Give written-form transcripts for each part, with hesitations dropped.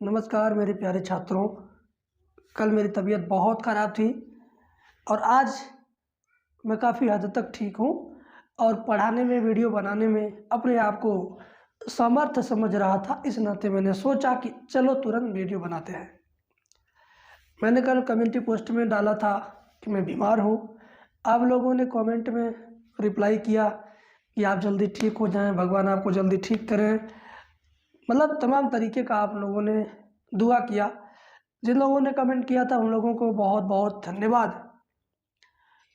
नमस्कार मेरे प्यारे छात्रों। कल मेरी तबीयत बहुत ख़राब थी और आज मैं काफ़ी हद तक ठीक हूँ और पढ़ाने में, वीडियो बनाने में अपने आप को समर्थ समझ रहा था। इस नाते मैंने सोचा कि चलो तुरंत वीडियो बनाते हैं। मैंने कल कम्युनिटी पोस्ट में डाला था कि मैं बीमार हूँ। आप लोगों ने कमेंट में रिप्लाई किया कि आप जल्दी ठीक हो जाएं, भगवान आपको जल्दी ठीक करें। मतलब तमाम तरीके का आप लोगों ने दुआ किया। जिन लोगों ने कमेंट किया था उन लोगों को बहुत बहुत धन्यवाद।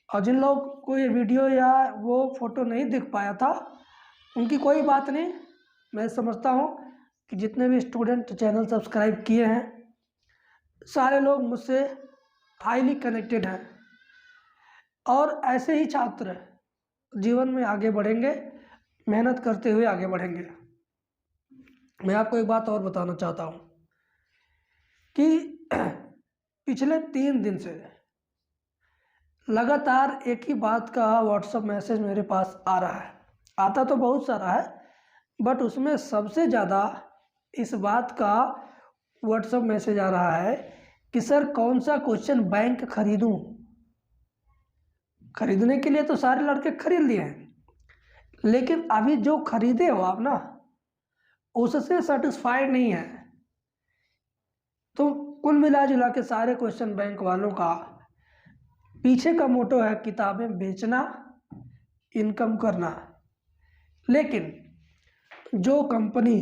और जिन लोगों को ये वीडियो या वो फ़ोटो नहीं दिख पाया था उनकी कोई बात नहीं। मैं समझता हूँ कि जितने भी स्टूडेंट चैनल सब्सक्राइब किए हैं सारे लोग मुझसे हाईली कनेक्टेड हैं और ऐसे ही छात्र जीवन में आगे बढ़ेंगे, मेहनत करते हुए आगे बढ़ेंगे। मैं आपको एक बात और बताना चाहता हूँ कि पिछले 3 दिन से लगातार एक ही बात का व्हाट्सएप मैसेज मेरे पास आ रहा है। आता तो बहुत सारा है बट उसमें सबसे ज़्यादा इस बात का व्हाट्सएप मैसेज आ रहा है कि सर कौन सा क्वेश्चन बैंक खरीदूं। खरीदने के लिए तो सारे लड़के खरीद लिए हैं, लेकिन अभी जो खरीदे हो आप ना उससे सेटिस्फाइड नहीं है। तो कुल मिला जुला के सारे क्वेश्चन बैंक वालों का पीछे का मोटो है किताबें बेचना, इनकम करना। लेकिन जो कंपनी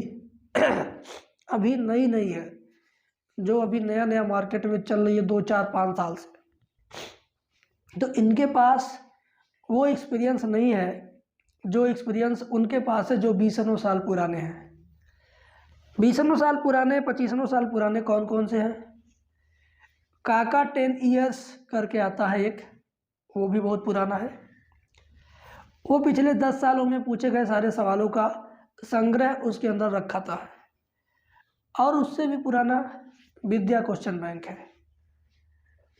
अभी नई नई है, जो अभी नया नया मार्केट में चल रही है 2 4 5 साल से, तो इनके पास वो एक्सपीरियंस नहीं है जो एक्सपीरियंस उनके पास है जो 20 साल पुराने हैं। 20 साल पुराने, 25 साल पुराने कौन कौन से हैं? काका 10 ईयर्स करके आता है एक, वो भी बहुत पुराना है। वो पिछले 10 सालों में पूछे गए सारे सवालों का संग्रह उसके अंदर रखा था। और उससे भी पुराना विद्या क्वेश्चन बैंक है।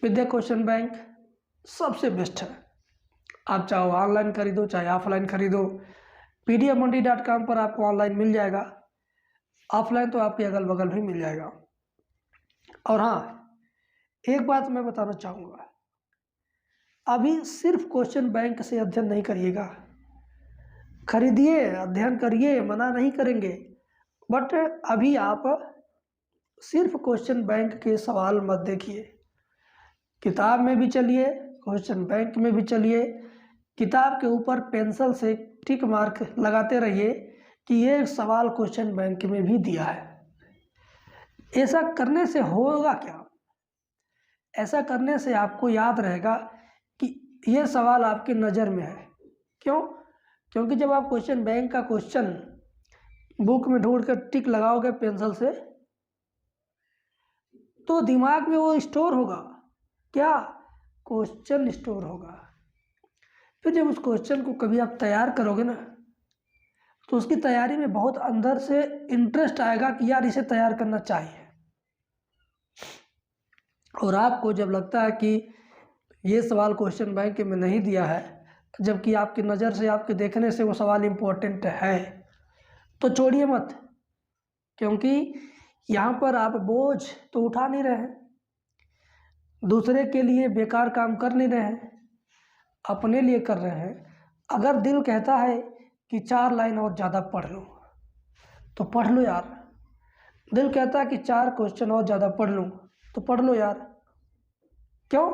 विद्या क्वेश्चन बैंक सबसे बेस्ट है। आप चाहे ऑनलाइन खरीदो चाहे ऑफलाइन खरीदो, pdfmandi.com पर आपको ऑनलाइन मिल जाएगा, ऑफलाइन तो आपके अगल बगल भी मिल जाएगा। और हाँ, एक बात मैं बताना चाहूँगा, अभी सिर्फ क्वेश्चन बैंक से अध्ययन नहीं करिएगा। खरीदिए, अध्ययन करिए, मना नहीं करेंगे, बट अभी आप सिर्फ क्वेश्चन बैंक के सवाल मत देखिए। किताब में भी चलिए, क्वेश्चन बैंक में भी चलिए। किताब के ऊपर पेंसिल से टिक मार्क लगाते रहिए कि ये सवाल क्वेश्चन बैंक में भी दिया है। ऐसा करने से होगा क्या? ऐसा करने से आपको याद रहेगा कि ये सवाल आपके नज़र में है। क्यों? क्योंकि जब आप क्वेश्चन बैंक का क्वेश्चन बुक में ढूंढ कर टिक लगाओगे पेंसिल से, तो दिमाग में वो स्टोर होगा। क्या? क्वेश्चन स्टोर होगा। फिर जब उस क्वेश्चन को कभी आप तैयार करोगे ना, तो उसकी तैयारी में बहुत अंदर से इंटरेस्ट आएगा कि यार इसे तैयार करना चाहिए। और आपको जब लगता है कि ये सवाल क्वेश्चन बैंक में नहीं दिया है, जबकि आपकी नज़र से, आपके देखने से वो सवाल इम्पोर्टेंट है, तो छोड़िए मत। क्योंकि यहाँ पर आप बोझ तो उठा नहीं रहे हैं, दूसरे के लिए बेकार काम कर नहीं रहे हैं, अपने लिए कर रहे हैं। अगर दिल कहता है कि 4 लाइन और ज़्यादा पढ़ लो तो पढ़ लो यार। दिल कहता है कि 4 क्वेश्चन और ज़्यादा पढ़ लूँ तो पढ़ लो यार। क्यों?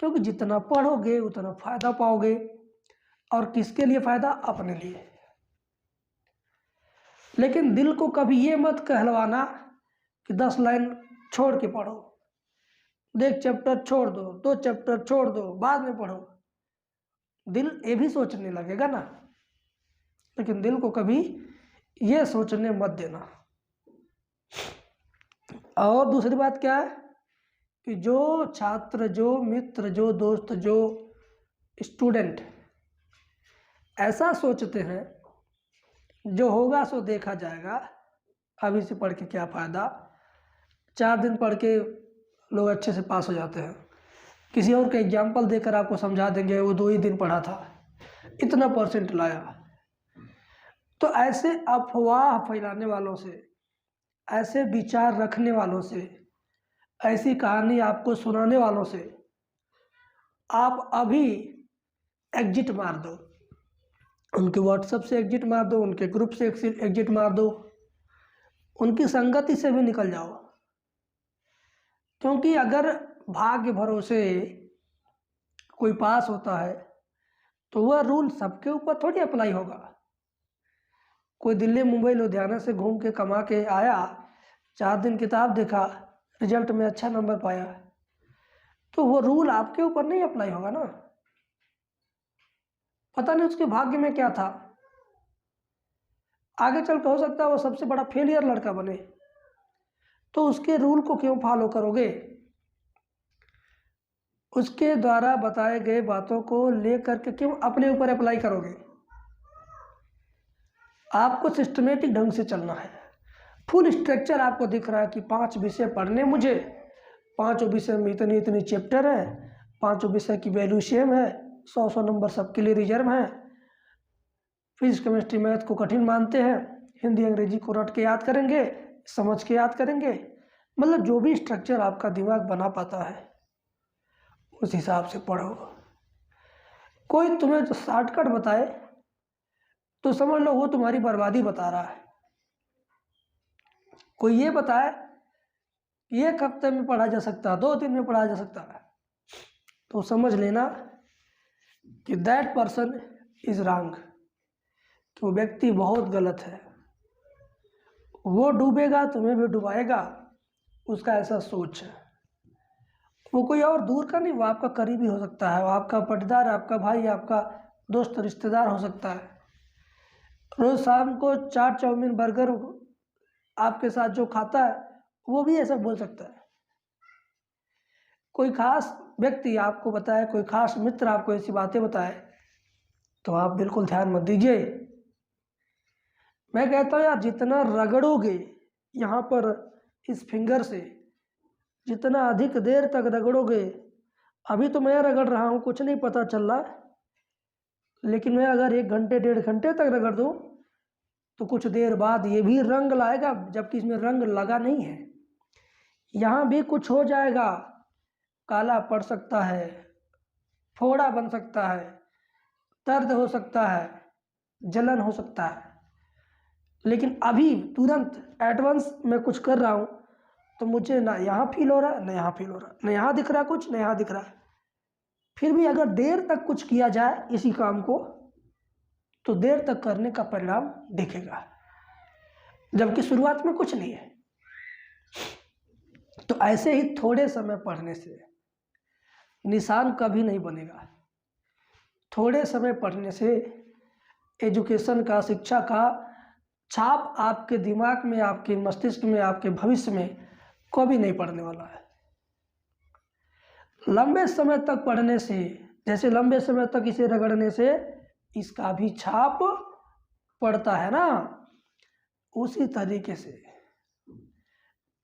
क्योंकि जितना पढ़ोगे उतना फ़ायदा पाओगे। और किसके लिए फ़ायदा? अपने लिए। लेकिन दिल को कभी ये मत कहलवाना कि 10 लाइन छोड़ के पढ़ो, देख चैप्टर छोड़ दो, 2 चैप्टर छोड़ दो, बाद में पढ़ो। दिल ये भी सोचने लगेगा ना, लेकिन दिल को कभी ये सोचने मत देना। और दूसरी बात क्या है कि जो छात्र, जो मित्र, जो दोस्त, जो स्टूडेंट ऐसा सोचते हैं जो होगा सो देखा जाएगा, अभी से पढ़ के क्या फ़ायदा, 4 दिन पढ़ के लोग अच्छे से पास हो जाते हैं। किसी और का एग्जाम्पल देकर आपको समझा देंगे वो 2 ही दिन पढ़ा था, इतना परसेंट लाया। तो ऐसे अफवाह फैलाने वालों से, ऐसे विचार रखने वालों से, ऐसी कहानी आपको सुनाने वालों से आप अभी एग्जिट मार दो। उनके व्हाट्सएप से एग्जिट मार दो, उनके ग्रुप से एग्जिट मार दो, उनकी संगति से भी निकल जाओ। क्योंकि अगर भाग्य भरोसे कोई पास होता है तो वह रूल सबके ऊपर थोड़ी अप्लाई होगा। कोई दिल्ली मुंबई लुधियाना से घूम के कमा के आया, 4 दिन किताब देखा, रिजल्ट में अच्छा नंबर पाया, तो वो रूल आपके ऊपर नहीं अप्लाई होगा ना। पता नहीं उसके भाग्य में क्या था, आगे चल के हो सकता है वो सबसे बड़ा फेलियर लड़का बने, तो उसके रूल को क्यों फॉलो करोगे? उसके द्वारा बताए गए बातों को लेकर के क्यों अपने ऊपर अप्लाई करोगे? आपको सिस्टमेटिक ढंग से चलना है। फुल स्ट्रक्चर आपको दिख रहा है कि 5 विषय पढ़ने मुझे, 5 विषय में इतनी इतनी चैप्टर है, 5 विषय की वैल्यू सेम है, 100 नंबर सबके लिए रिजर्व है, फिजिक्स केमिस्ट्री मैथ को कठिन मानते हैं, हिंदी अंग्रेजी को रट के याद करेंगे, समझ के याद करेंगे। मतलब जो भी स्ट्रक्चर आपका दिमाग बना पाता है उस हिसाब से पढ़ो। कोई तुम्हें जो शॉर्टकट बताए तो समझ लो वो तुम्हारी बर्बादी बता रहा है। कोई ये बताए कि 1 हफ्ते में पढ़ा जा सकता है, 2 दिन में पढ़ा जा सकता है, तो समझ लेना कि दैट पर्सन इज रॉन्ग, कि वो व्यक्ति बहुत गलत है। वो डूबेगा तुम्हें भी डुबाएगा, उसका ऐसा सोच है। वो कोई और दूर का नहीं, वो आपका करीबी हो सकता है, वो आपका पटदार, आपका भाई, आपका दोस्त रिश्तेदार हो सकता है। रोज शाम को चाट चाउमीन बर्गर आपके साथ जो खाता है वो भी ऐसा बोल सकता है। कोई खास व्यक्ति आपको बताए, कोई खास मित्र आपको ऐसी बातें बताए, तो आप बिल्कुल ध्यान मत दीजिए। मैं कहता हूँ यार, जितना रगड़ोगे यहाँ पर इस फिंगर से, जितना अधिक देर तक रगड़ोगे, अभी तो मैं रगड़ रहा हूँ, कुछ नहीं पता चल रहा, लेकिन मैं अगर 1 घंटे 1.5 घंटे तक रगड़ दूँ तो कुछ देर बाद ये भी रंग लाएगा, जबकि इसमें रंग लगा नहीं है। यहाँ भी कुछ हो जाएगा, काला पड़ सकता है, फोड़ा बन सकता है, दर्द हो सकता है, जलन हो सकता है, लेकिन अभी तुरंत एडवांस मैं कुछ कर रहा हूँ तो मुझे ना यहाँ फील हो रहा है, ना यहाँ फील हो रहा है, ना यहाँ दिख रहा कुछ, ना यहाँ दिख रहा है। फिर भी अगर देर तक कुछ किया जाए इसी काम को तो देर तक करने का परिणाम दिखेगा, जबकि शुरुआत में कुछ नहीं है। तो ऐसे ही थोड़े समय पढ़ने से निशान कभी नहीं बनेगा। थोड़े समय पढ़ने से एजुकेशन का, शिक्षा का छाप आपके दिमाग में, आपके मस्तिष्क में, आपके भविष्य में कभी नहीं पड़ने वाला है। लंबे समय तक पढ़ने से, जैसे लंबे समय तक इसे रगड़ने से इसका भी छाप पड़ता है ना, उसी तरीके से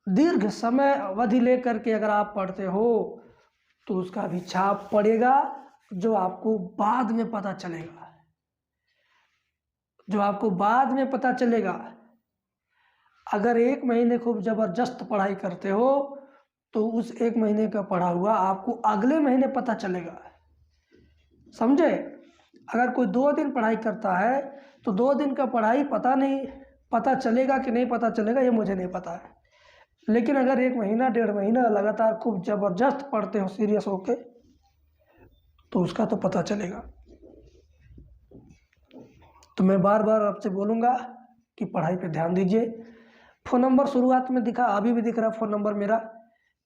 दीर्घ समय अवधि लेकर के अगर आप पढ़ते हो तो उसका भी छाप पड़ेगा, जो आपको बाद में पता चलेगा, जो आपको बाद में पता चलेगा। अगर 1 महीने खूब जबरदस्त पढ़ाई करते हो तो उस 1 महीने का पढ़ा हुआ आपको अगले महीने पता चलेगा, समझे? अगर कोई 2 दिन पढ़ाई करता है तो 2 दिन का पढ़ाई पता चलेगा कि नहीं पता चलेगा ये मुझे नहीं पता है, लेकिन अगर 1 महीना 1.5 महीना लगातार खूब जबरदस्त पढ़ते हो सीरियस होके तो उसका तो पता चलेगा। तो मैं बार बार आपसे बोलूँगा कि पढ़ाई पे ध्यान दीजिए। फ़ोन नंबर शुरुआत में दिखा, अभी भी दिख रहा फ़ोन नंबर मेरा,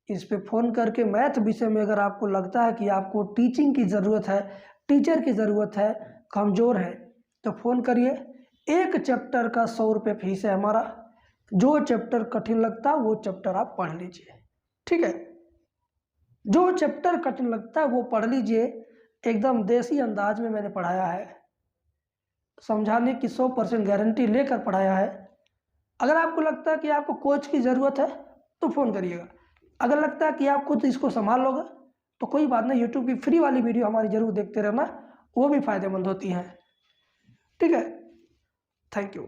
इस पे फ़ोन करके मैथ विषय में अगर आपको लगता है कि आपको टीचिंग की ज़रूरत है, टीचर की ज़रूरत है, कमज़ोर है, तो फ़ोन करिए। 1 चैप्टर का 100 रुपये फीस है हमारा। जो चैप्टर कठिन लगता है वो चैप्टर आप पढ़ लीजिए, ठीक है? जो चैप्टर कठिन लगता है वो पढ़ लीजिए। एकदम देसी अंदाज में मैंने पढ़ाया है, समझाने की 100% गारंटी लेकर पढ़ाया है। अगर आपको लगता है कि आपको कोच की ज़रूरत है तो फ़ोन करिएगा। अगर लगता है कि आप खुद इसको संभाल लोगे तो कोई बात नहीं, यूट्यूब की फ्री वाली वीडियो हमारी ज़रूर देखते रहना, वो भी फ़ायदेमंद होती हैं, ठीक है? Thank you.